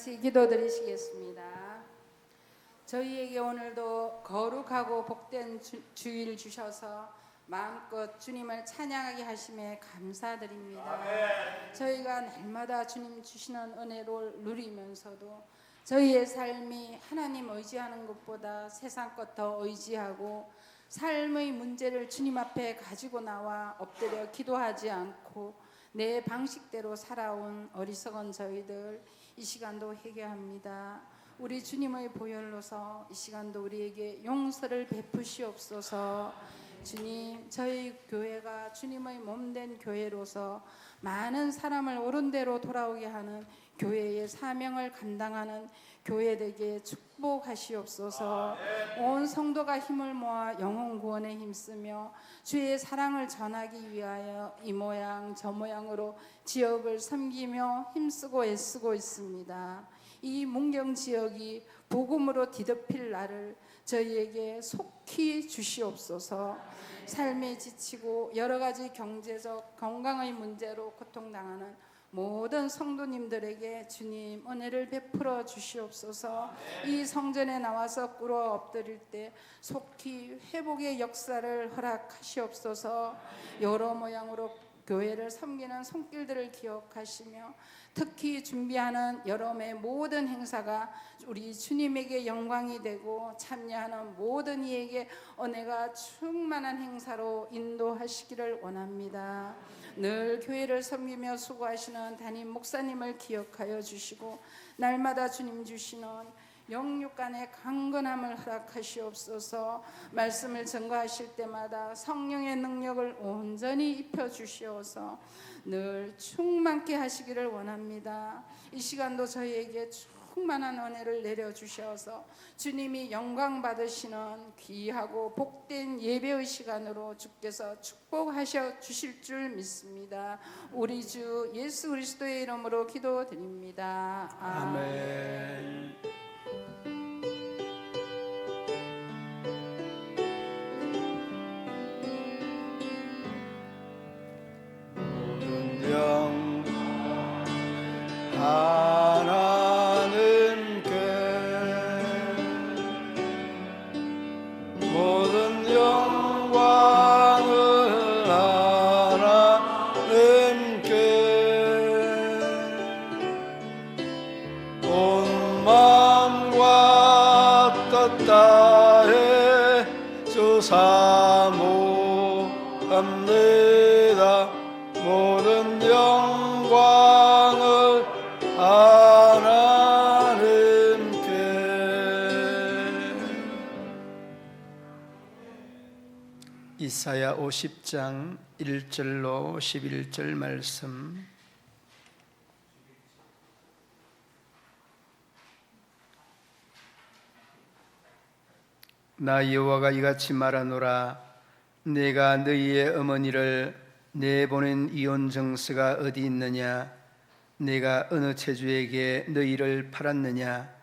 같이 기도드리시겠습니다. 저희에게 오늘도 거룩하고 복된 주일 주셔서 마음껏 주님을 찬양하게 하심에 감사드립니다. 저희가 날마다 주님 주시는 은혜를 누리면서도 저희의 삶이 하나님 의지하는 것보다 세상 것 더 의지하고 삶의 문제를 주님 앞에 가지고 나와 엎드려 기도하지 않고 내 방식대로 살아온 어리석은 저희들, 이 시간도 회개합니다. 우리 주님의 보혈로서 이 시간도 우리에게 용서를 베푸시옵소서. 주님, 저희 교회가 주님의 몸된 교회로서 많은 사람을 옳은 대로 돌아오게 하는 교회의 사명을 감당하는 교회 되게 축복하시옵소서. 온 성도가 힘을 모아 영혼 구원에 힘쓰며 주의 사랑을 전하기 위하여 이 모양 저 모양으로 지역을 섬기며 힘쓰고 애쓰고 있습니다. 이 문경 지역이 복음으로 뒤덮일 날을 저희에게 속히 주시옵소서. 삶에 지치고 여러 가지 경제적 건강의 문제로 고통당하는 모든 성도님들에게 주님 은혜를 베풀어 주시옵소서. 이 성전에 나와서 꿇어 엎드릴 때 속히 회복의 역사를 허락하시옵소서. 여러 모양으로 교회를 섬기는 손길들을 기억하시며 특히 준비하는 여름의 모든 행사가 우리 주님에게 영광이 되고 참여하는 모든 이에게 은혜가 충만한 행사로 인도하시기를 원합니다. 늘 교회를 섬기며 수고하시는 담임 목사님을 기억하여 주시고 날마다 주님 주시는 영육 간의 강건함을 허락하시옵소서. 말씀을 증거하실 때마다 성령의 능력을 온전히 입혀주시어서 늘 충만케 하시기를 원합니다. 이 시간도 저희에게 충만한 은혜를 내려주셔서 주님이 영광 받으시는 귀하고 복된 예배의 시간으로 주께서 축복하셔 주실 줄 믿습니다. 우리 주 예수 그리스도의 이름으로 기도드립니다. 아멘. 모든 영광 하나님께, 모든 영광을 하나님께, 온 마음과 뜻 다해 주 사모합니다. 모든 영광을 하나님께. 이사야 50장 1절로 11절 말씀. 나 여호와가 이같이 말하노라. 내가 너희의 어머니를 내보낸 이혼 정서가 어디 있느냐? 내가 어느 체주에게 너희를 팔았느냐?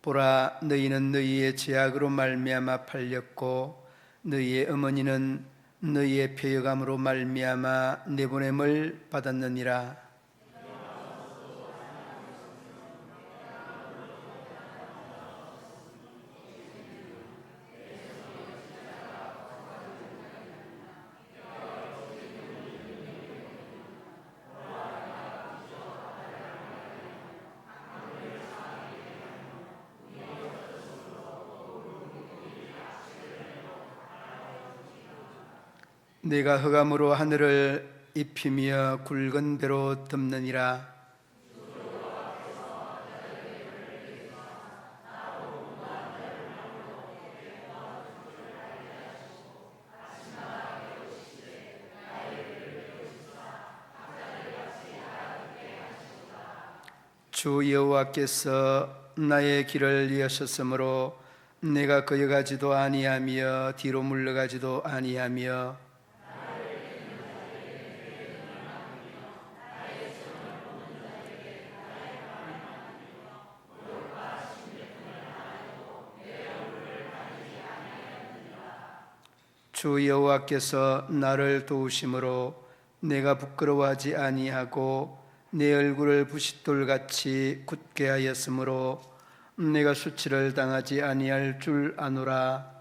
보라, 너희는 너희의 죄악으로 말미암아 팔렸고 너희의 어머니는 너희의 패역함으로 말미암아 내보냄을 받았느니라. 내가 흑암으로 하늘을 입히며 굵은 배로 덮느니라. 주 여호와께서 나의 길을 여셨으므로 내가 거여가지도 아니하며 뒤로 물러가지도 아니하며 주 여호와께서 나를 도우심으로 내가 부끄러워하지 아니하고 내 얼굴을 부싯돌같이 굳게 하였으므로 내가 수치를 당하지 아니할 줄 아노라.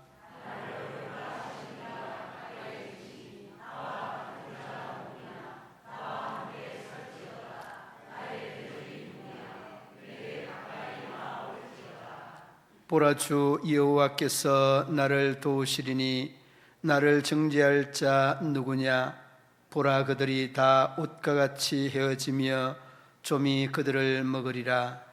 보라, 주 여호와께서 나를 도우시리니 나를 정죄할 자 누구냐? 보라, 그들이 다 옷과 같이 헤어지며 좀이 그들을 먹으리라.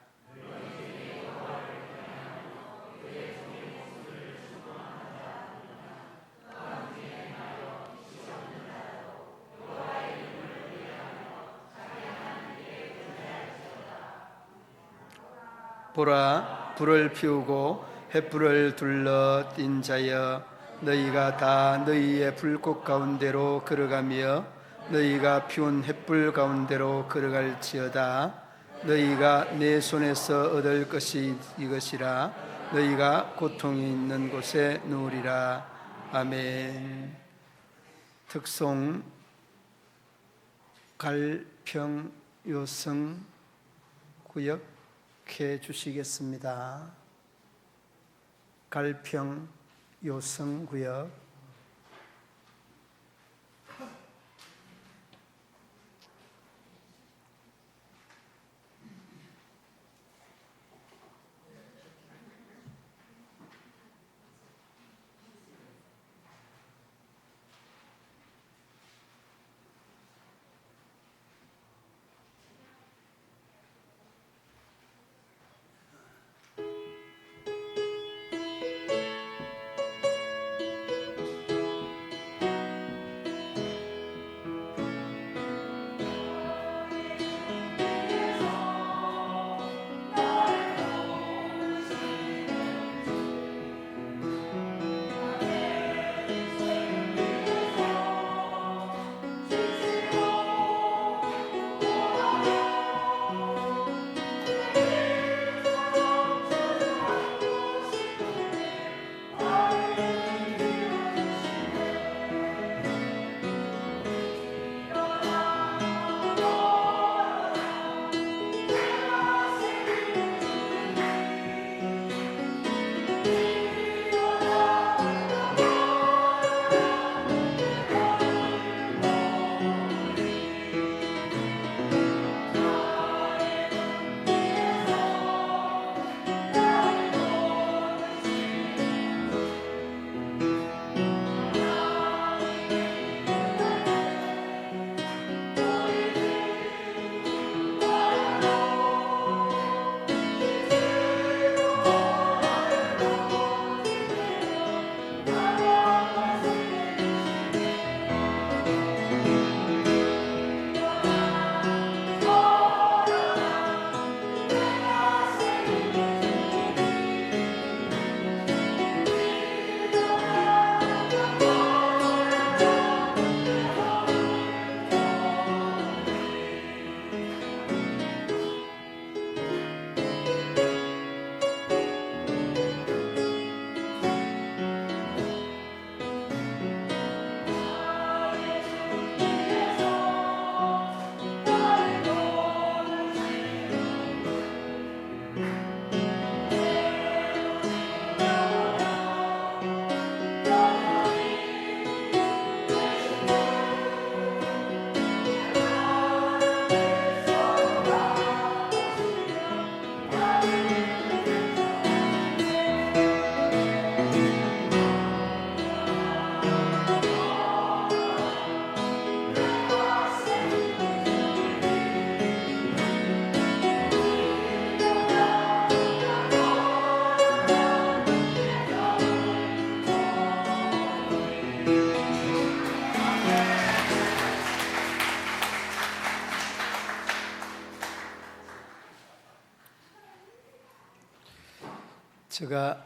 보라, 불을 피우고 횃불을 둘러 띈 자여, 너희가 다 너희의 불꽃 가운데로 걸어가며 너희가 피운 횃불 가운데로 걸어갈지어다. 너희가 내 손에서 얻을 것이 이것이라. 너희가 고통이 있는 곳에 누우리라. 아멘. 특송 갈평 요성 구역 해 주시겠습니다. 갈평 요성구역. 제가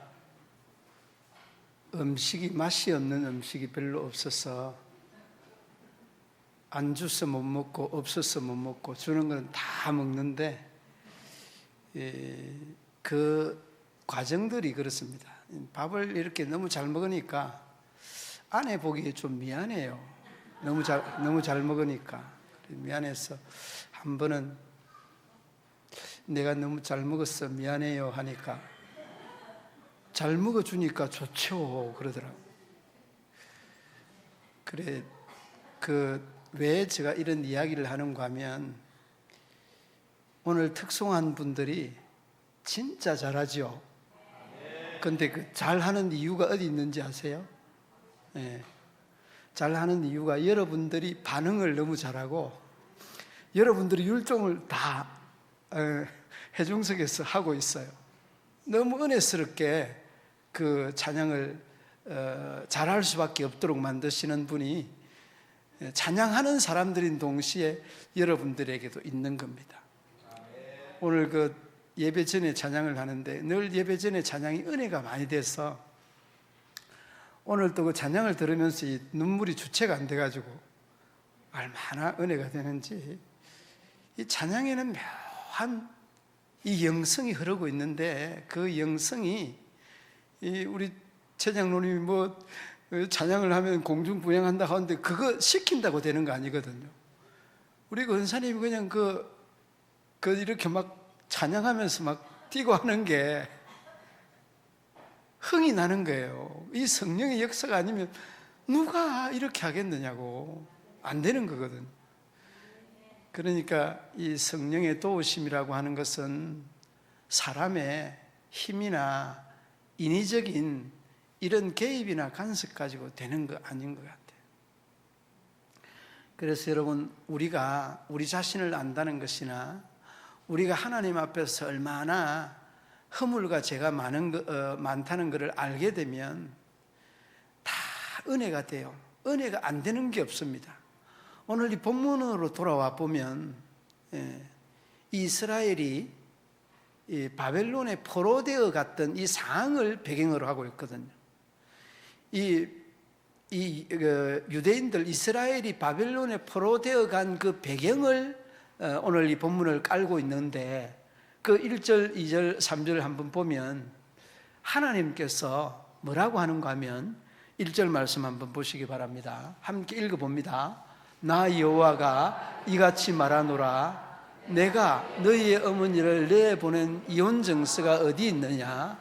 음식이 맛이 없는 음식이 별로 없어서 안 주서 못 먹고 없어서 못 먹고 주는 건 다 먹는데 그 과정들이 그렇습니다. 밥을 이렇게 너무 잘 먹으니까 아내 보기에 좀 미안해요. 너무 잘 먹으니까 미안해서 한 번은 내가 너무 잘 먹었어 미안해요 하니까 잘 먹어주니까 좋죠 그러더라고. 그래, 왜 제가 이런 이야기를 하는가 하면 오늘 특송한 분들이 진짜 잘하죠. 근데 그 잘하는 이유가 어디 있는지 아세요? 예. 잘하는 이유가 여러분들이 반응을 너무 잘하고 여러분들이 율동을 다 해중석에서 하고 있어요. 너무 은혜스럽게 그 찬양을 잘할 수밖에 없도록 만드시는 분이 찬양하는 사람들인 동시에 여러분들에게도 있는 겁니다. 오늘 그 예배 전에 찬양을 하는데 늘 예배 전에 찬양이 은혜가 많이 돼서 오늘 또 그 찬양을 들으면서 이 눈물이 주체가 안 돼가지고 얼마나 은혜가 되는지. 이 찬양에는 묘한 이 영성이 흐르고 있는데 그 영성이 우리 최장로님이 뭐 찬양을 하면 공중부양한다 하는데 그거 시킨다고 되는 거 아니거든요. 우리 그 은사님이 그냥 이렇게 막 찬양하면서 막 뛰고 하는 게 흥이 나는 거예요. 이 성령의 역사가 아니면 누가 이렇게 하겠느냐고. 안 되는 거거든. 그러니까 이 성령의 도우심이라고 하는 것은 사람의 힘이나 인위적인 이런 개입이나 간섭 가지고 되는 거 아닌 것 같아요. 그래서 여러분, 우리가 우리 자신을 안다는 것이나 우리가 하나님 앞에서 얼마나 허물과 죄가 많다는 것을 알게 되면 다 은혜가 돼요. 은혜가 안 되는 게 없습니다. 오늘 이 본문으로 돌아와 보면 이스라엘이 바벨론에 포로되어 갔던 이 상황을 배경으로 하고 있거든요. 유대인들 이스라엘이 바벨론에 포로되어 간 그 배경을 오늘 이 본문을 깔고 있는데 그 1절, 2절, 3절 한번 보면 하나님께서 뭐라고 하는가 하면 1절 말씀 한번 보시기 바랍니다. 함께 읽어봅니다. 나 여호와가 이같이 말하노라. 내가 너희의 어머니를 내보낸 이혼정서가 어디 있느냐?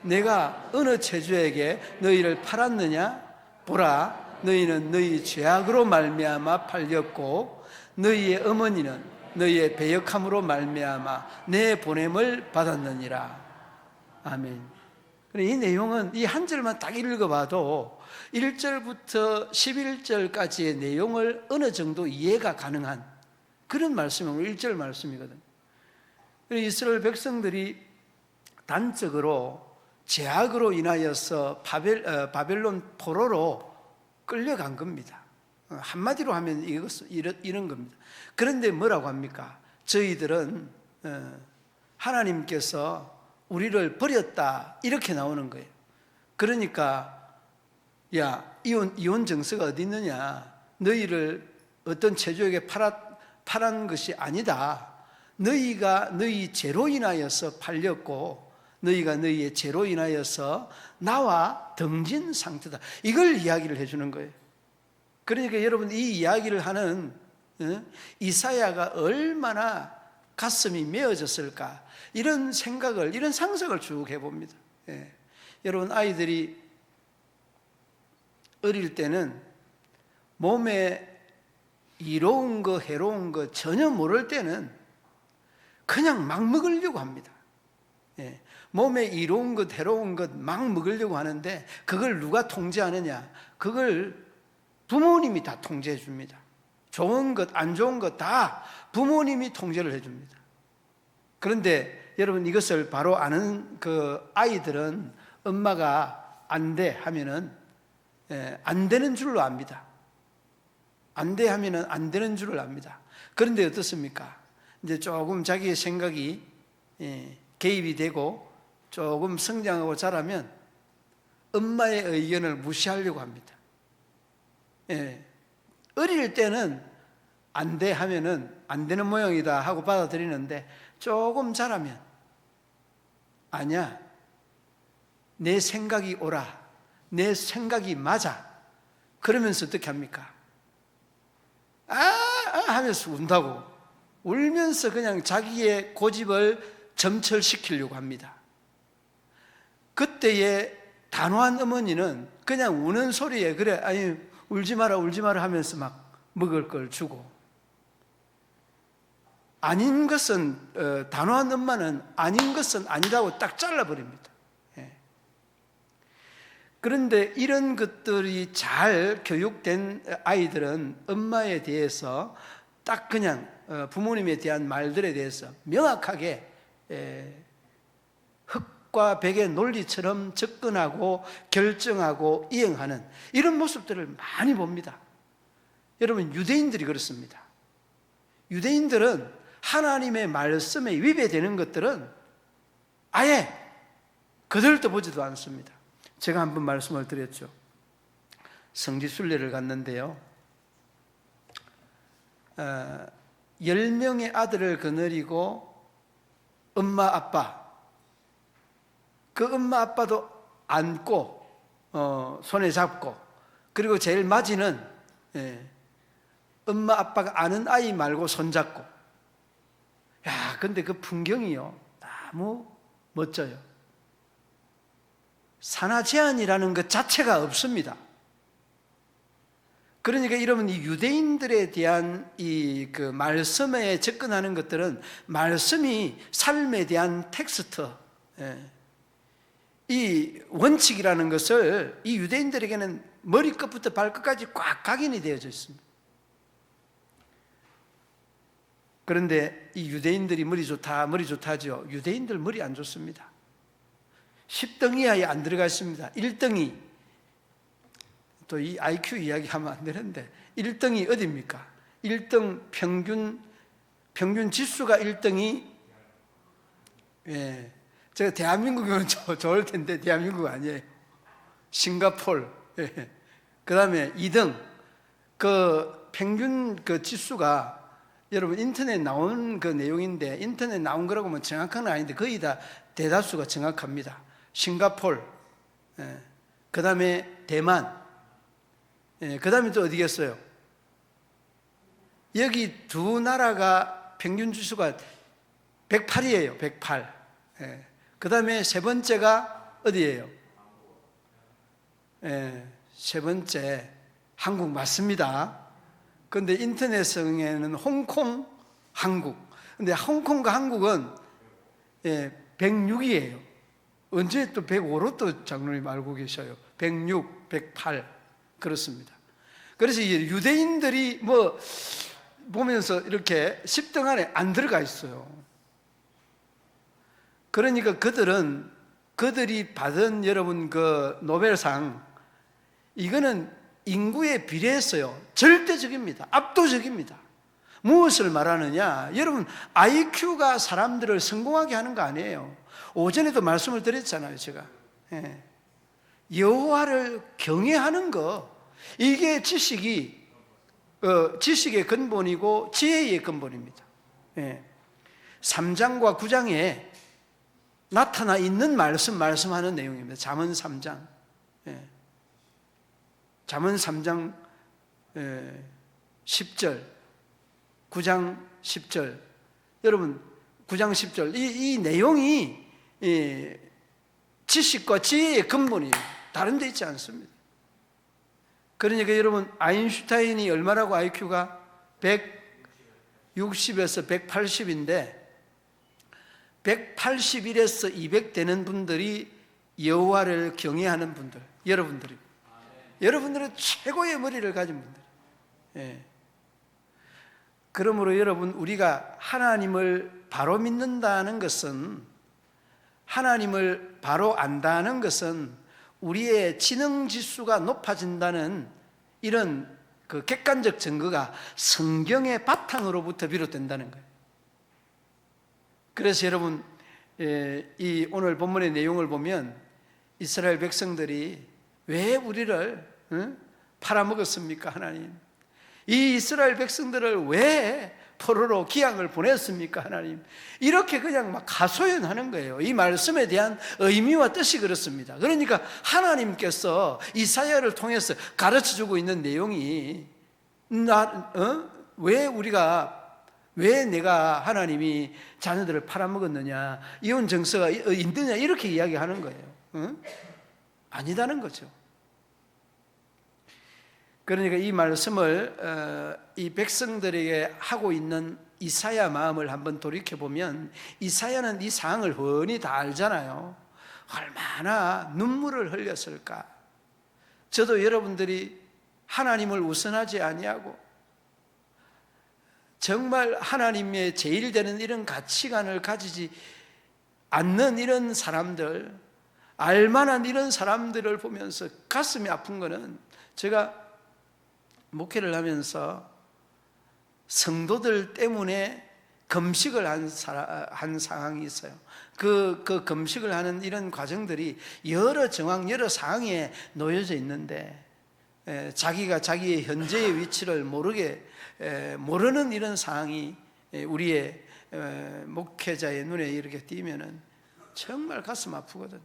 내가 어느 체주에게 너희를 팔았느냐? 보라, 너희는 너희 죄악으로 말미암아 팔렸고 너희의 어머니는 너희의 배역함으로 말미암아 내 보냄을 받았느니라. 아멘. 이 내용은 이 한 절만 딱 읽어봐도 1절부터 11절까지의 내용을 어느 정도 이해가 가능한 그런 말씀이 오늘 1절 말씀이거든요. 이스라엘 백성들이 단적으로 죄악으로 인하여서 바벨론 포로로 끌려간 겁니다. 한마디로 하면 이런 겁니다. 그런데 뭐라고 합니까? 저희들은 하나님께서 우리를 버렸다 이렇게 나오는 거예요. 그러니까 야, 이혼 정서가 어디 있느냐? 너희를 어떤 체주에게 팔은 것이 아니다. 너희가 너희 죄로 인하여서 팔렸고 너희가 너희의 죄로 인하여서 나와 등진 상태다. 이걸 이야기를 해주는 거예요. 그러니까 여러분, 이 이야기를 하는 이사야가 얼마나 가슴이 메어졌을까, 이런 생각을, 이런 상상을 쭉 해봅니다. 예. 여러분, 아이들이 어릴 때는 몸에 이로운 거 해로운 거 전혀 모를 때는 그냥 막 먹으려고 합니다. 예. 몸에 이로운 것 해로운 것 막 먹으려고 하는데 그걸 누가 통제하느냐? 그걸 부모님이 다 통제해 줍니다. 좋은 것 안 좋은 것 다 부모님이 통제를 해 줍니다. 그런데 여러분, 이것을 바로 아는 그 아이들은 엄마가 안 돼 하면은 안 되는 줄로 압니다. 안 돼 하면은 안 되는 줄을 압니다. 그런데 어떻습니까? 이제 조금 자기의 생각이 개입이 되고 조금 성장하고 자라면 엄마의 의견을 무시하려고 합니다. 어릴 때는 안 돼 하면은 안 되는 모양이다 하고 받아들이는데 조금 자라면 아니야, 내 생각이 옳아, 내 생각이 맞아. 그러면서 어떻게 합니까? 하면서 운다고. 울면서 그냥 자기의 고집을 점철시키려고 합니다. 그때의 단호한 어머니는 그냥 우는 소리에 그래 아니 울지 마라 하면서 막 먹을 걸 주고, 아닌 것은 단호한 엄마는 아닌 것은 아니라고 딱 잘라버립니다. 예. 그런데 이런 것들이 잘 교육된 아이들은 엄마에 대해서 딱 그냥 부모님에 대한 말들에 대해서 명확하게 흑과 백의 논리처럼 접근하고 결정하고 이행하는 이런 모습들을 많이 봅니다. 여러분, 유대인들이 그렇습니다. 유대인들은 하나님의 말씀에 위배되는 것들은 아예 거들떠 보지도 않습니다. 제가 한번 말씀을 드렸죠. 성지순례를 갔는데요, 10명의 아들을 거느리고 엄마 아빠, 그 엄마 아빠도 안고 손에 잡고, 그리고 제일 맞이는 엄마 아빠가 아는 아이 말고 손잡고. 야, 근데 그 풍경이요 너무 멋져요. 산하 제한이라는 것 자체가 없습니다. 그러니까 여러분, 이 유대인들에 대한 이 그 말씀에 접근하는 것들은 말씀이 삶에 대한 텍스트, 이 원칙이라는 것을 이 유대인들에게는 머리끝부터 발끝까지 꽉 각인이 되어져 있습니다. 그런데 이 유대인들이 머리 좋다죠. 유대인들 머리 안 좋습니다. 10등 이하에 안 들어가 있습니다. 1등이, 또 이 IQ 이야기하면 안 되는데 1등이 어디입니까? 1등 평균 지수가 1등이, 제가 대한민국은 좋을 텐데 대한민국 아니에요. 싱가포르. 그 다음에 2등 그 평균 그 지수가, 여러분 인터넷 나온 그 내용인데 인터넷 나온 거라고 하면 정확한 건 아닌데 거의 다 대다수가 정확합니다. 싱가포르, 그 다음에 대만, 그 다음에 또 어디겠어요? 여기 두 나라가 평균 지수가 108이에요. 108. 그 다음에 세 번째가 어디예요? 세 번째 한국 맞습니다. 그런데 인터넷상에는 홍콩, 한국. 근데 홍콩과 한국은 106이에요. 언제 또 105로 또 장로님 알고 계셔요. 106, 108 그렇습니다. 그래서 유대인들이 뭐 보면서 이렇게 10등 안에 안 들어가 있어요. 그러니까 그들이 받은 여러분 그 노벨상, 이거는 인구에 비례해서요 절대적입니다. 압도적입니다. 무엇을 말하느냐? 여러분, IQ가 사람들을 성공하게 하는 거 아니에요. 오전에도 말씀을 드렸잖아요, 제가. 여호와를 경외하는 거, 이게 지식의 근본이고 지혜의 근본입니다. 3장과 9장에 나타나 있는 말씀하는 내용입니다. 잠언 3장. 잠언 3장 10절, 9장 10절. 여러분, 9장 10절. 이 내용이 지식과 지혜의 근본이에요. 다른 데 있지 않습니다. 그러니까 여러분, 아인슈타인이 얼마라고 IQ가? 160에서 180인데 181에서 200 되는 분들이 여호와를 경외하는 분들, 여러분들은 최고의 머리를 가진 분들. 그러므로 여러분, 우리가 하나님을 바로 믿는다는 것은, 하나님을 바로 안다는 것은 우리의 지능 지수가 높아진다는 이런 그 객관적 증거가 성경의 바탕으로부터 비롯된다는 거예요. 그래서 여러분, 이 오늘 본문의 내용을 보면 이스라엘 백성들이 왜 우리를 팔아먹었습니까? 하나님, 이 이스라엘 백성들을 왜 포로로 기양을 보냈습니까? 하나님, 이렇게 그냥 막 하소연하는 거예요. 이 말씀에 대한 의미와 뜻이 그렇습니다. 그러니까 하나님께서 이사야를 통해서 가르쳐주고 있는 내용이 왜 우리가 왜 내가 하나님이 자녀들을 팔아먹었느냐, 이혼 정서가 있느냐, 이렇게 이야기하는 거예요. 응? 아니다는 거죠. 그러니까 이 말씀을 이 백성들에게 하고 있는 이사야 마음을 한번 돌이켜보면, 이사야는 이 상황을 훤히 다 알잖아요. 얼마나 눈물을 흘렸을까. 저도 여러분들이 하나님을 우선하지 아니하고 정말 하나님의 제일 되는 이런 가치관을 가지지 않는 이런 사람들, 알만한 이런 사람들을 보면서 가슴이 아픈 거는, 제가 목회를 하면서 성도들 때문에 금식을 한 상황이 있어요. 그 금식을 하는 이런 과정들이 여러 정황, 여러 상황에 놓여져 있는데, 자기가 자기의 현재의 위치를 모르는 이런 상황이 우리의 목회자의 눈에 이렇게 띄면은 정말 가슴 아프거든.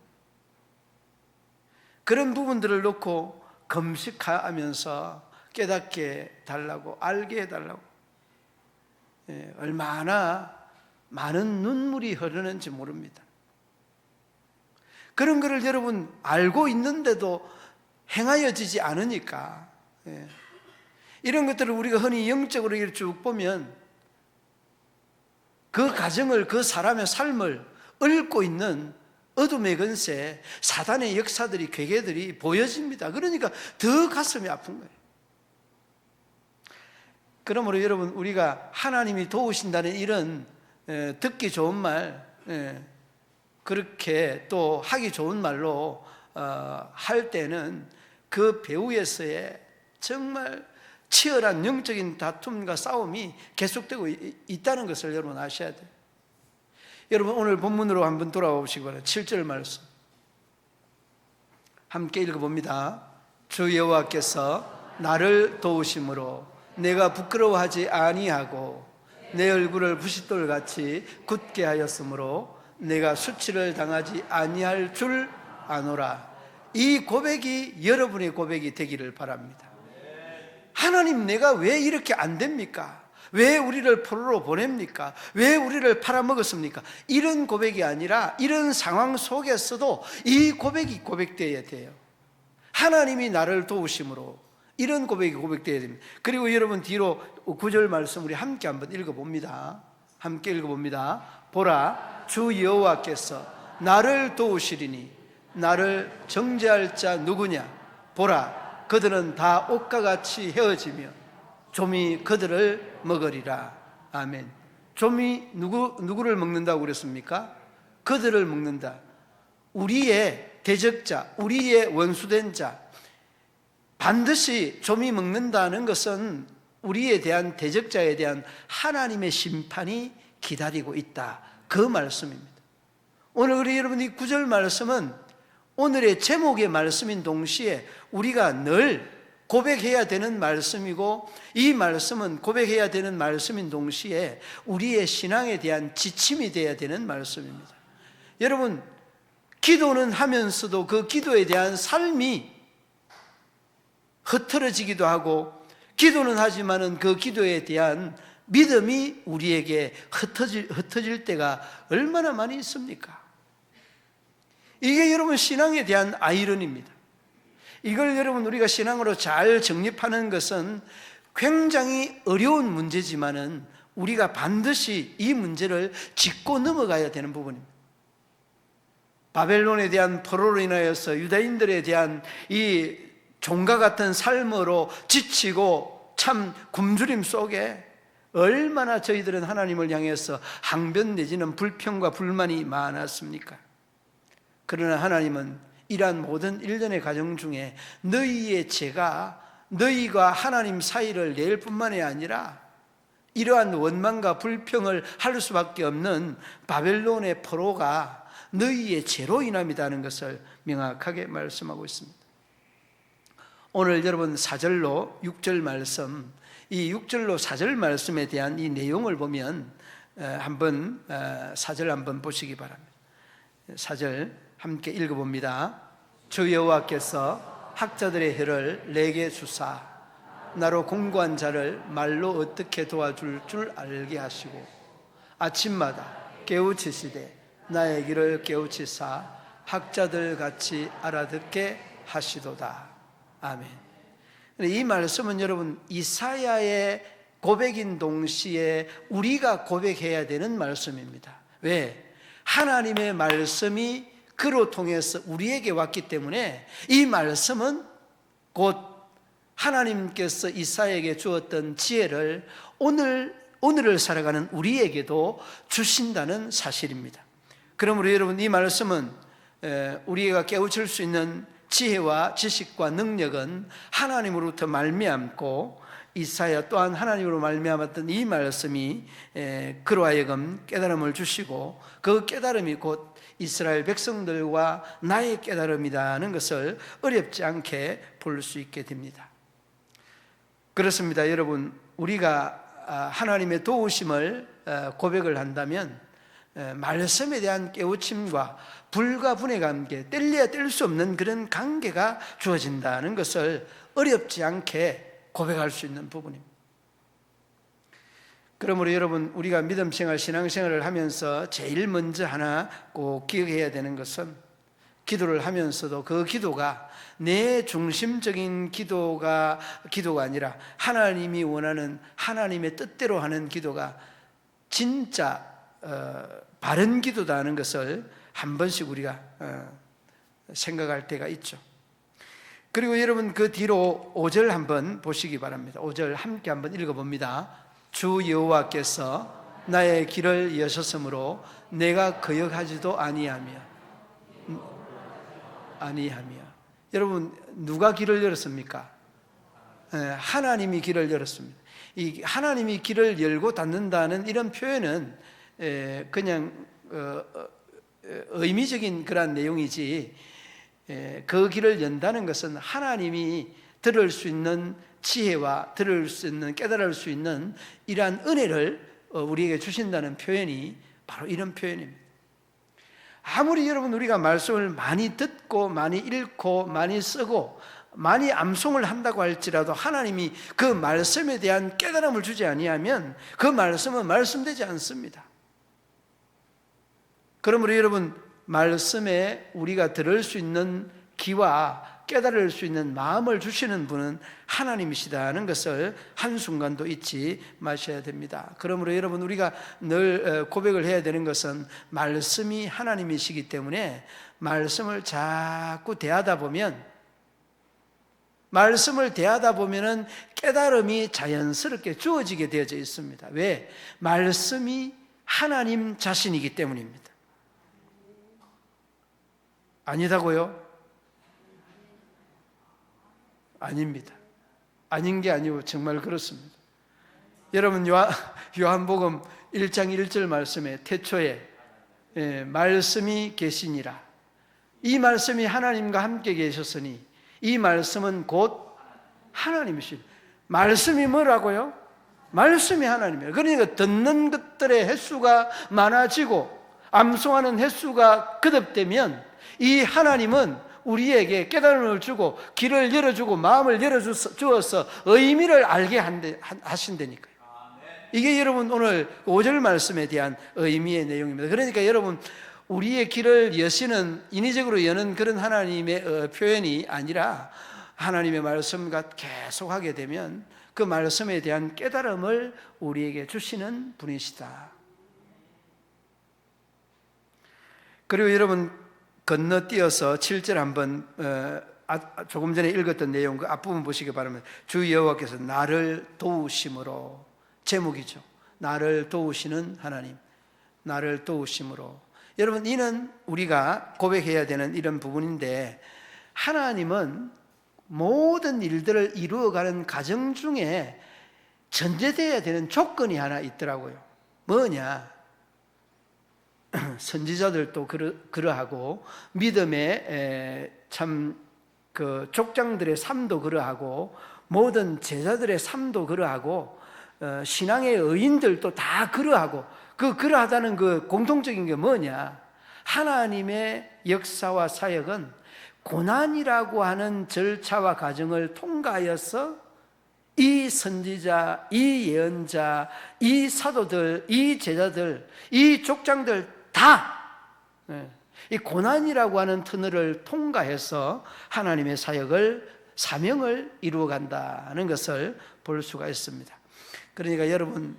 그런 부분들을 놓고 금식하면서 깨닫게 달라고, 알게 해달라고, 얼마나 많은 눈물이 흐르는지 모릅니다. 그런 것을 여러분 알고 있는데도 행하여지지 않으니까, 이런 것들을 우리가 흔히 영적으로 이렇게 쭉 보면 그 가정을, 그 사람의 삶을 얽고 있는 어둠의 근세, 사단의 역사들이, 괴계들이 보여집니다. 그러니까 더 가슴이 아픈 거예요. 그러므로 여러분, 우리가 하나님이 도우신다는 이런 듣기 좋은 말, 그렇게 또 하기 좋은 말로 할 때는 그 배후에서의 정말 치열한 영적인 다툼과 싸움이 계속되고 있다는 것을 여러분 아셔야 돼요. 여러분, 오늘 본문으로 한번 돌아오시기 바랍니다. 7절 말씀 함께 읽어봅니다. 주 여호와께서 나를 도우심으로 내가 부끄러워하지 아니하고 내 얼굴을 부싯돌같이 굳게 하였으므로 내가 수치를 당하지 아니할 줄 아노라. 이 고백이 여러분의 고백이 되기를 바랍니다. 하나님, 내가 왜 이렇게 안 됩니까? 왜 우리를 포로로 보냅니까? 왜 우리를 팔아먹었습니까? 이런 고백이 아니라 이런 상황 속에서도 이 고백이 고백되어야 돼요. 하나님이 나를 도우심으로, 이런 고백이 고백되어야 됩니다. 그리고 여러분, 뒤로 9절 말씀 우리 함께 한번 읽어봅니다. 함께 읽어봅니다. 보라, 주 여호와께서 나를 도우시리니 나를 정죄할 자 누구냐? 보라, 그들은 다 옷과 같이 헤어지며 좀이 그들을 먹으리라. 아멘. 좀이 누구를 먹는다고 그랬습니까? 그들을 먹는다. 우리의 대적자, 우리의 원수된 자, 반드시 좀이 먹는다는 것은 우리에 대한 대적자에 대한 하나님의 심판이 기다리고 있다, 그 말씀입니다. 오늘 우리 여러분, 이 9절 말씀은 오늘의 제목의 말씀인 동시에 우리가 늘 고백해야 되는 말씀이고, 이 말씀은 고백해야 되는 말씀인 동시에 우리의 신앙에 대한 지침이 되어야 되는 말씀입니다. 여러분, 기도는 하면서도 그 기도에 대한 삶이 흐트러지기도 하고, 기도는 하지만은 그 기도에 대한 믿음이 우리에게 흩어질 때가 얼마나 많이 있습니까? 이게 여러분 신앙에 대한 아이러니입니다. 이걸 여러분 우리가 신앙으로 잘 정립하는 것은 굉장히 어려운 문제지만은 우리가 반드시 이 문제를 짚고 넘어가야 되는 부분입니다. 바벨론에 대한 포로로 인하여서 유다인들에 대한 이 종과 같은 삶으로 지치고 참 굶주림 속에 얼마나 저희들은 하나님을 향해서 항변 내지는 불평과 불만이 많았습니까? 그러나 하나님은 이러한 모든 일련의 과정 중에 너희의 죄가 너희가 하나님 사이를 낼 뿐만이 아니라 이러한 원망과 불평을 할 수밖에 없는 바벨론의 포로가 너희의 죄로 인함이라는 것을 명확하게 말씀하고 있습니다. 오늘 여러분 4절로 6절 말씀, 이 6절로 4절 말씀에 대한 이 내용을 보면 한번 4절 한번 보시기 바랍니다. 4절 함께 읽어봅니다. 주 여호와께서 학자들의 혀를 내게 주사 나로 공고한 자를 말로 어떻게 도와줄 줄 알게 하시고 아침마다 깨우치시되 나의 길을 깨우치사 학자들 같이 알아듣게 하시도다. 아멘. 이 말씀은 여러분 이사야의 고백인 동시에 우리가 고백해야 되는 말씀입니다. 왜? 하나님의 말씀이 그로 통해서 우리에게 왔기 때문에 이 말씀은 곧 하나님께서 이사야에게 주었던 지혜를 오늘을 살아가는 우리에게도 주신다는 사실입니다. 그러므로 여러분 이 말씀은 우리가 깨우칠 수 있는 지혜와 지식과 능력은 하나님으로부터 말미암고 이사야 또한 하나님으로 말미암았던 이 말씀이 그로 하여금 깨달음을 주시고 그 깨달음이 곧 이스라엘 백성들과 나의 깨달음이라는 것을 어렵지 않게 볼 수 있게 됩니다. 그렇습니다. 여러분 우리가 하나님의 도우심을 고백을 한다면 말씀에 대한 깨우침과 불과 분의 관계, 뗄래야 뗄 수 없는 그런 관계가 주어진다는 것을 어렵지 않게 고백할 수 있는 부분입니다. 그러므로 여러분 우리가 믿음생활, 신앙생활을 하면서 제일 먼저 하나 꼭 기억해야 되는 것은 기도를 하면서도 그 기도가 내 중심적인 기도가 아니라 하나님이 원하는 하나님의 뜻대로 하는 기도가 진짜 바른 기도다는 것을 한 번씩 우리가 생각할 때가 있죠. 그리고 여러분 그 뒤로 5절 한번 보시기 바랍니다. 5절 함께 한번 읽어봅니다. 주 여호와께서 나의 길을 여셨으므로 내가 거역하지도 아니하며. 여러분 누가 길을 열었습니까? 하나님이 길을 열었습니다. 이 하나님이 길을 열고 닫는다는 이런 표현은 그냥 의미적인 그런 내용이지 그 길을 연다는 것은 하나님이 들을 수 있는 지혜와 들을 수 있는 깨달을 수 있는 이러한 은혜를 우리에게 주신다는 표현이 바로 이런 표현입니다. 아무리 여러분 우리가 말씀을 많이 듣고 많이 읽고 많이 쓰고 많이 암송을 한다고 할지라도 하나님이 그 말씀에 대한 깨달음을 주지 아니하면 그 말씀은 말씀되지 않습니다. 그러므로 여러분 말씀에 우리가 들을 수 있는 귀와 깨달을 수 있는 마음을 주시는 분은 하나님이시다는 것을 한순간도 잊지 마셔야 됩니다. 그러므로 여러분 우리가 늘 고백을 해야 되는 것은 말씀이 하나님이시기 때문에 말씀을 자꾸 대하다 보면 깨달음이 자연스럽게 주어지게 되어져 있습니다. 왜? 말씀이 하나님 자신이기 때문입니다. 아니다고요? 아닙니다. 아닌 게 아니고 정말 그렇습니다. 여러분 요한복음 1장 1절 말씀에 태초에 말씀이 계시니라. 이 말씀이 하나님과 함께 계셨으니 이 말씀은 곧 하나님이십니다. 말씀이 뭐라고요? 말씀이 하나님이에요. 그러니까 듣는 것들의 횟수가 많아지고 암송하는 횟수가 거듭되면 이 하나님은 우리에게 깨달음을 주고 길을 열어주고 마음을 열어주어서 의미를 알게 하신다니까요. 이게 여러분 오늘 5절 말씀에 대한 의미의 내용입니다. 그러니까 여러분 우리의 길을 여시는 인위적으로 여는 그런 하나님의 표현이 아니라 하나님의 말씀과 계속하게 되면 그 말씀에 대한 깨달음을 우리에게 주시는 분이시다. 그리고 여러분 건너뛰어서 7절 한번 조금 전에 읽었던 내용 그 앞부분 보시기 바랍니다. 주 여호와께서 나를 도우심으로, 제목이죠. 나를 도우시는 하나님, 나를 도우심으로. 여러분 이는 우리가 고백해야 되는 이런 부분인데 하나님은 모든 일들을 이루어가는 과정 중에 전제되어야 되는 조건이 하나 있더라고요. 뭐냐? 선지자들도 그러하고 믿음의 참 그 족장들의 삶도 그러하고 모든 제자들의 삶도 그러하고 신앙의 의인들도 다 그러하고 그러하다는 그 공통적인 게 뭐냐? 하나님의 역사와 사역은 고난이라고 하는 절차와 과정을 통과하여서 이 선지자, 이 예언자, 이 사도들, 이 제자들, 이 족장들 다 이 고난이라고 하는 터널을 통과해서 하나님의 사역을, 사명을 이루어간다는 것을 볼 수가 있습니다. 그러니까 여러분,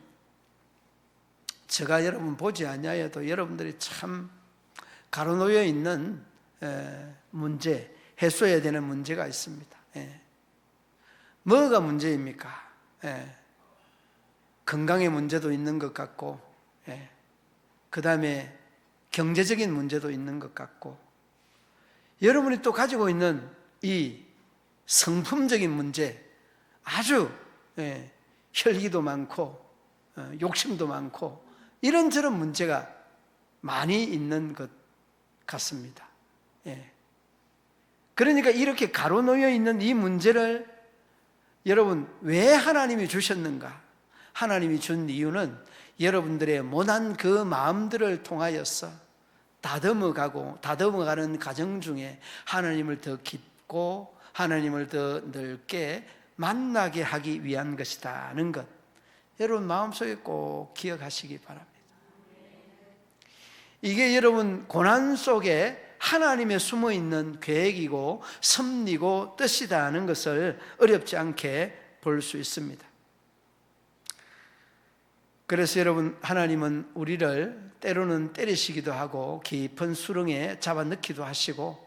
제가 여러분 보지 아니하여도 여러분들이 참 가로놓여 있는 문제, 해소해야 되는 문제가 있습니다. 뭐가 문제입니까? 건강의 문제도 있는 것 같고, 그 다음에 경제적인 문제도 있는 것 같고, 여러분이 또 가지고 있는 이 성품적인 문제, 아주 혈기도 많고 욕심도 많고 이런저런 문제가 많이 있는 것 같습니다. 그러니까 이렇게 가로놓여 있는 이 문제를 여러분 왜 하나님이 주셨는가? 하나님이 준 이유는 여러분들의 모난 그 마음들을 통하여서 다듬어가는 과정 중에 하나님을 더 깊고 하나님을 더 넓게 만나게 하기 위한 것이라는 것, 여러분 마음속에 꼭 기억하시기 바랍니다. 이게 여러분 고난 속에 하나님의 숨어있는 계획이고 섭리고 뜻이다는 것을 어렵지 않게 볼 수 있습니다. 그래서 여러분, 하나님은 우리를 때로는 때리시기도 하고 깊은 수렁에 잡아넣기도 하시고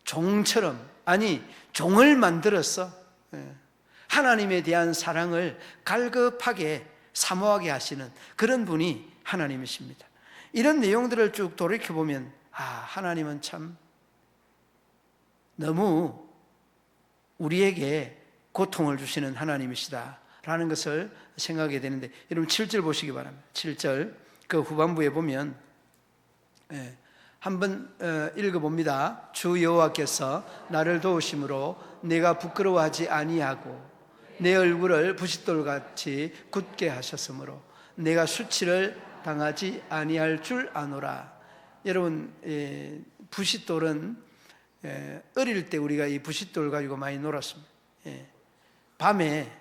종처럼, 아니 종을 만들어서 하나님에 대한 사랑을 갈급하게 사모하게 하시는 그런 분이 하나님이십니다. 이런 내용들을 쭉 돌이켜보면 하나님은 참 너무 우리에게 고통을 주시는 하나님이시다 라는 것을 생각하게 되는데, 여러분 7절 보시기 바랍니다. 7절 그 후반부에 보면 한번 읽어봅니다. 주 여호와께서 나를 도우심으로 내가 부끄러워하지 아니하고 내 얼굴을 부싯돌같이 굳게 하셨으므로 내가 수치를 당하지 아니할 줄 아노라. 여러분, 부싯돌은 어릴 때 우리가 이 부싯돌 가지고 많이 놀았습니다. 밤에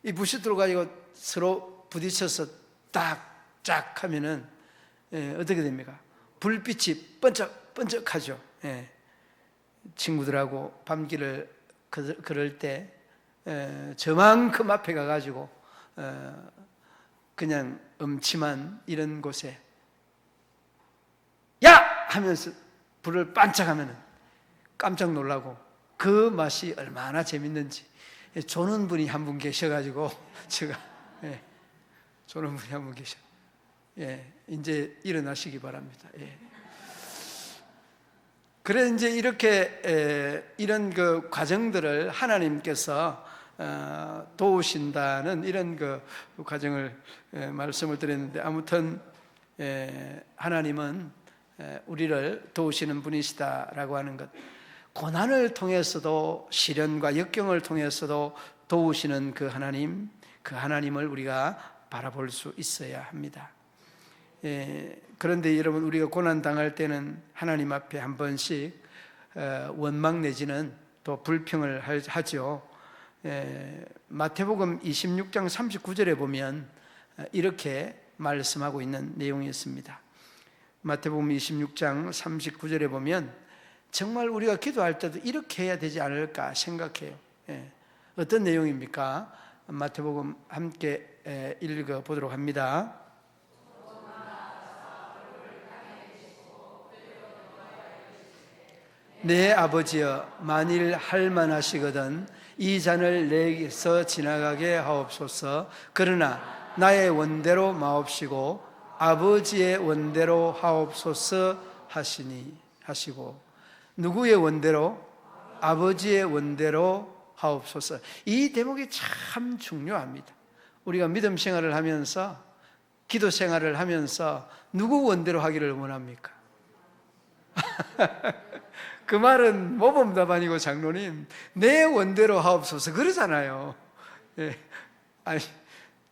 이 부싯돌 가지고 서로 부딪혀서 딱짝 하면은 어떻게 됩니까? 불빛이 번쩍번쩍하죠. 친구들하고 밤길을 걸을 때 저만큼 앞에 가가지고 그냥 음침한 이런 곳에 야! 하면서 불을 반짝하면 깜짝 놀라고, 그 맛이 얼마나 재밌는지. 조는 분이 한 분 계셔가지고 제가 조는 분이 한 분 계셔. 이제 일어나시기 바랍니다. 그래 이제 이렇게 이런 그 과정들을 하나님께서 도우신다는 이런 그 과정을 말씀을 드렸는데, 아무튼 하나님은 우리를 도우시는 분이시다라고 하는 것, 고난을 통해서도 시련과 역경을 통해서도 도우시는 그 하나님을 우리가 바라볼 수 있어야 합니다. 그런데 여러분, 우리가 고난 당할 때는 하나님 앞에 한 번씩 원망 내지는 또 불평을 하죠. 마태복음 26장 39절에 보면 이렇게 말씀하고 있는 내용이 있습니다. 마태복음 26장 39절에 보면 정말 우리가 기도할 때도 이렇게 해야 되지 않을까 생각해요. 어떤 내용입니까? 마태복음 함께 읽어보도록 합니다. 내 아버지여, 만일 할만하시거든 이 잔을 내게서 지나가게 하옵소서. 그러나 나의 원대로 마옵시고 아버지의 원대로 하옵소서 하시고, 누구의 원대로? 아버지의 원대로 하옵소서. 이 대목이 참 중요합니다. 우리가 믿음 생활을 하면서, 기도 생활을 하면서 누구 원대로 하기를 원합니까? 그 말은 모범답안이고, 장로님 내 원대로 하옵소서 그러잖아요. 아니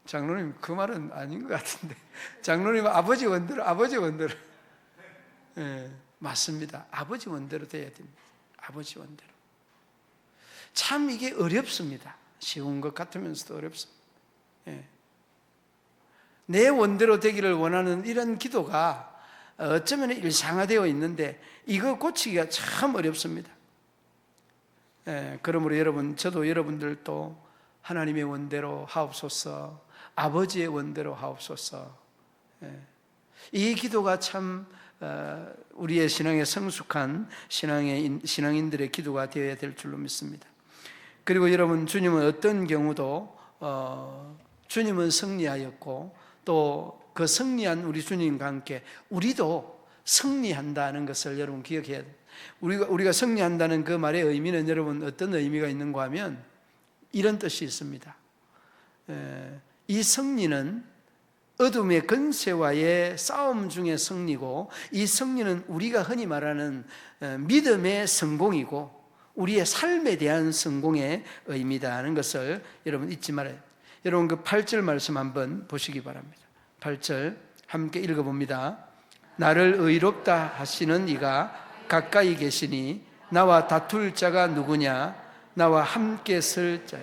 장로님 그 말은 아닌 것 같은데, 장로님 아버지 원대로. 맞습니다. 아버지 원대로 돼야 됩니다. 아버지 원대로. 참 이게 어렵습니다. 쉬운 것 같으면서도 어렵습니다. 예. 내 원대로 되기를 원하는 이런 기도가 어쩌면 일상화되어 있는데 이거 고치기가 참 어렵습니다. 예, 그러므로 여러분, 저도 여러분들도 하나님의 원대로 하옵소서, 아버지의 원대로 하옵소서. 예, 이 기도가 참 우리의 신앙에 성숙한 신앙인들의 기도가 되어야 될 줄로 믿습니다. 그리고 여러분, 주님은 어떤 경우도 주님은 승리하였고 또 그 승리한 우리 주님과 함께 우리도 승리한다는 것을 여러분 기억해야 돼요. 우리가 승리한다는 그 말의 의미는 여러분 어떤 의미가 있는가 하면 이런 뜻이 있습니다. 이 승리는 어둠의 권세와의 싸움 중의 승리고, 이 승리는 우리가 흔히 말하는 믿음의 성공이고 우리의 삶에 대한 성공의 의미다 하는 것을 여러분 잊지 말아요. 여러분 그 8절 말씀 한번 보시기 바랍니다. 8절 함께 읽어봅니다. 나를 의롭다 하시는 이가 가까이 계시니 나와 다툴 자가 누구냐? 나와 함께 설 자.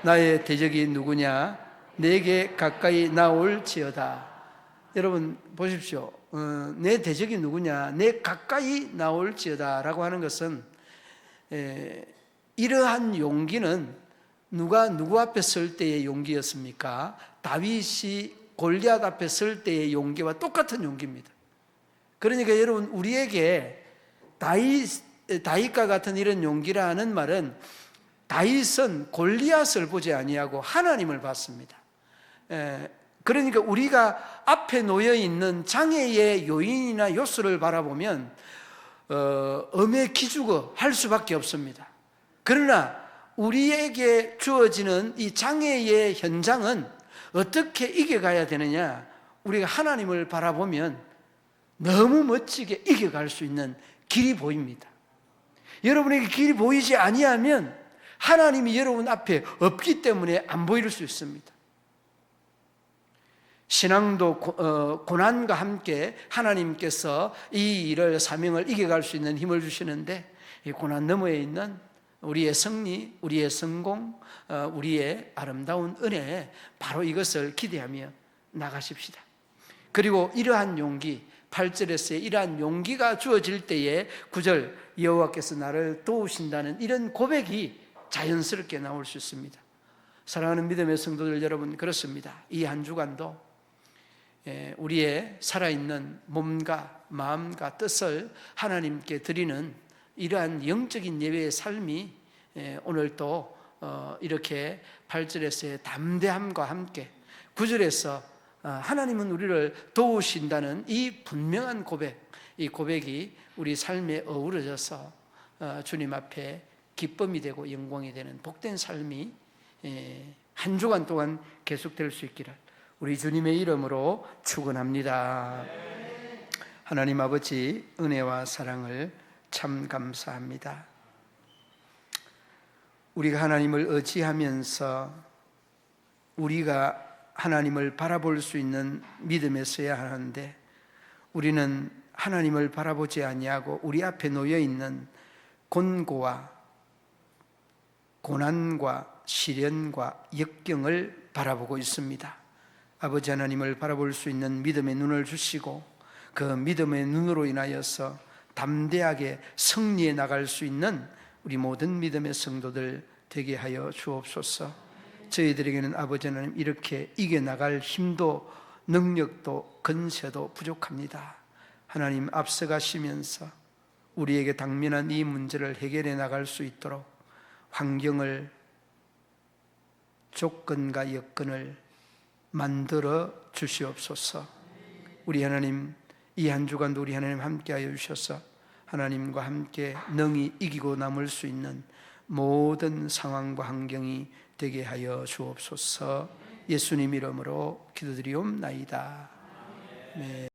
나의 대적이 누구냐? 내게 가까이 나올지어다. 여러분 보십시오. 내 대적이 누구냐? 내 가까이 나올지어다 라고 하는 것은 이러한 용기는 누가 누구 앞에 설 때의 용기였습니까? 다윗이 골리앗 앞에 설 때의 용기와 똑같은 용기입니다. 그러니까 여러분, 우리에게 다윗과 같은 이런 용기라는 말은 다윗은 골리앗을 보지 아니하고 하나님을 봤습니다. 그러니까 우리가 앞에 놓여 있는 장애의 요인이나 요소를 바라보면 엄해 기죽어 할 수밖에 없습니다. 그러나 우리에게 주어지는 이 장애의 현장은 어떻게 이겨가야 되느냐? 우리가 하나님을 바라보면 너무 멋지게 이겨갈 수 있는 길이 보입니다. 여러분에게 길이 보이지 아니하면 하나님이 여러분 앞에 없기 때문에 안 보일 수 있습니다. 신앙도 고난과 함께 하나님께서 이 일을, 사명을 이겨갈 수 있는 힘을 주시는데, 이 고난 너머에 있는 우리의 승리, 우리의 성공, 우리의 아름다운 은혜, 바로 이것을 기대하며 나가십시다. 그리고 이러한 용기, 8절에서의 이러한 용기가 주어질 때에 9절 여호와께서 나를 도우신다는 이런 고백이 자연스럽게 나올 수 있습니다. 사랑하는 믿음의 성도들 여러분, 그렇습니다. 이 한 주간도 우리의 살아있는 몸과 마음과 뜻을 하나님께 드리는 이러한 영적인 예배의 삶이 오늘 또 이렇게 8절에서의 담대함과 함께 9절에서 하나님은 우리를 도우신다는 이 분명한 고백, 이 고백이 우리 삶에 어우러져서 주님 앞에 기쁨이 되고 영광이 되는 복된 삶이 한 주간 동안 계속될 수 있기를 우리 주님의 이름으로 축원합니다. 하나님 아버지, 은혜와 사랑을 참 감사합니다. 우리가 하나님을 의지하면서 우리가 하나님을 바라볼 수 있는 믿음에 서야 하는데, 우리는 하나님을 바라보지 아니하고 우리 앞에 놓여 있는 곤고와 고난과 시련과 역경을 바라보고 있습니다. 아버지 하나님을 바라볼 수 있는 믿음의 눈을 주시고 그 믿음의 눈으로 인하여서 담대하게 승리해 나갈 수 있는 우리 모든 믿음의 성도들 되게 하여 주옵소서. 저희들에게는 아버지 하나님 이렇게 이겨나갈 힘도 능력도 근세도 부족합니다. 하나님 앞서가시면서 우리에게 당면한 이 문제를 해결해 나갈 수 있도록 환경을, 조건과 여건을 만들어 주시옵소서. 우리 하나님, 이 한 주간도 우리 하나님 함께하여 주셔서 하나님과 함께 능히 이기고 남을 수 있는 모든 상황과 환경이 되게 하여 주옵소서. 예수님 이름으로 기도드리옵나이다. 네.